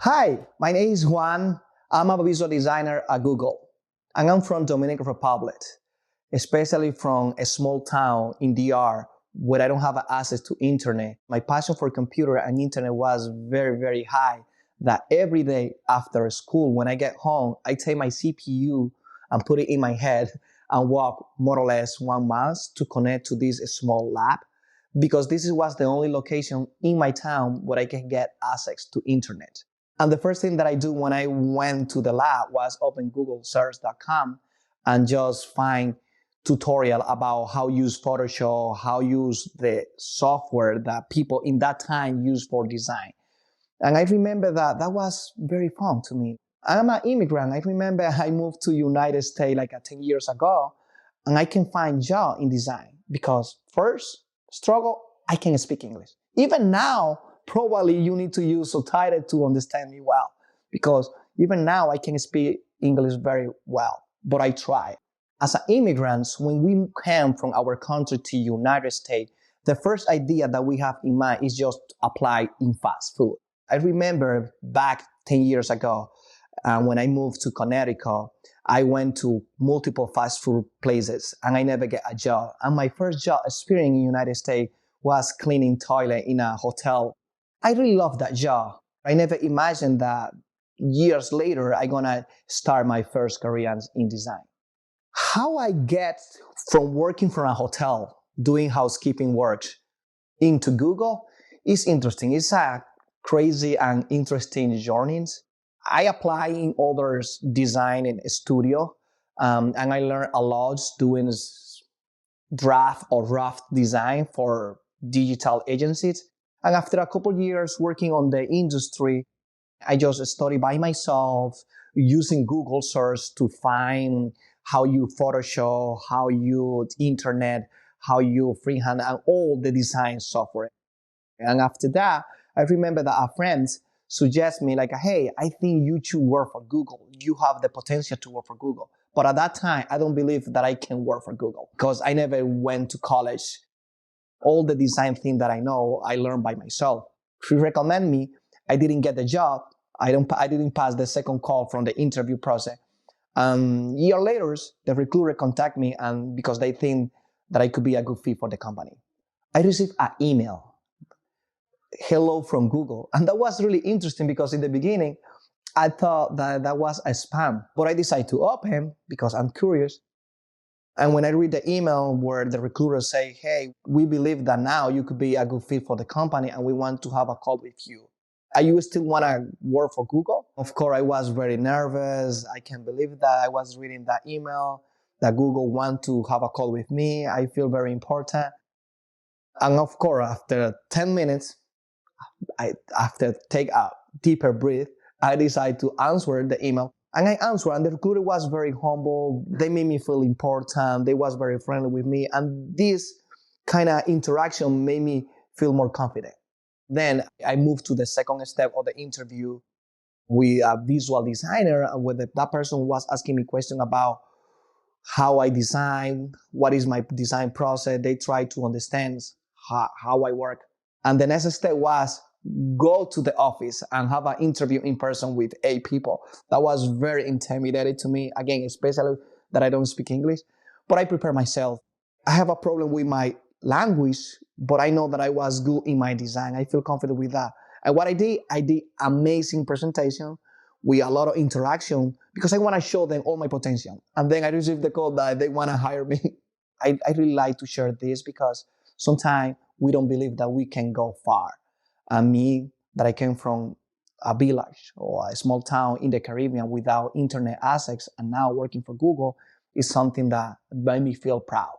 Hi, my name is Juan. I'm a visual designer at Google, and I'm from Dominican Republic, especially from a small town in DR where I don't have access to internet. My passion for computer and internet was very, very high. That every day after school, when I get home, I take my CPU and put it in my head and walk more or less 1 mile to connect to this small lab, because this was the only location in my town where I can get access to internet. And the first thing that I do when I went to the lab was open googlesearch.com and just find tutorial about how to use Photoshop, how to use the software that people in that time used for design. And I remember that was very fun to me. I'm an immigrant. I remember I moved to United States like 10 years ago, and I can find job in design because first struggle, I can speak English. Even now, probably you need to use subtitles to understand me well, because even now I can speak English very well, but I try. As immigrants, when we came from our country to United States, the first idea that we have in mind is just apply in fast food. I remember back 10 years ago, when I moved to Connecticut, I went to multiple fast food places and I never get a job. And my first job experience in the United States was cleaning toilet in a hotel. I really love that job. I never imagined that years later, I'm gonna start my first career in design. How I get from working from a hotel, doing housekeeping work, into Google is interesting. It's a crazy and interesting journey. I apply in others design in a studio, and I learned a lot doing draft or rough design for digital agencies. And after a couple of years working on the industry, I just studied by myself using Google search to find how you Photoshop, how you internet, how you freehand, and all the design software. And after that, I remember that a friend suggested me like, hey, I think you should work for Google. You have the potential to work for Google. But at that time, I don't believe that I can work for Google because I never went to college. All the design thing that I know, I learned by myself. She recommended me. I didn't get the job. I didn't pass the second call from the interview process. Year later, the recruiter contacted me and because they think that I could be a good fit for the company. I received an email, hello from Google. And that was really interesting because in the beginning, I thought that was a spam. But I decided to open because I'm curious. And when I read the email where the recruiter say, hey, we believe that now you could be a good fit for the company and we want to have a call with you. Are you still want to work for Google? Of course, I was very nervous. I can't believe that I was reading that email that Google want to have a call with me. I feel very important. And of course, after 10 minutes, after take a deeper breath, I decided to answer the email. And I answered, and the recruiter was very humble. They made me feel important. They was very friendly with me. And this kind of interaction made me feel more confident. Then I moved to the second step of the interview with a visual designer, where that person was asking me questions about how I design, what is my design process. They try to understand how I work. And the next step was go to the office and have an interview in person with 8 people. That was very intimidating to me. Again, especially that I don't speak English, but I prepare myself. I have a problem with my language, but I know that I was good in my design. I feel confident with that. And what I did amazing presentation with a lot of interaction because I want to show them all my potential. And then I received the call that they want to hire me. I really like to share this because sometimes we don't believe that we can go far. And me, that I came from a village or a small town in the Caribbean without internet access and now working for Google is something that made me feel proud.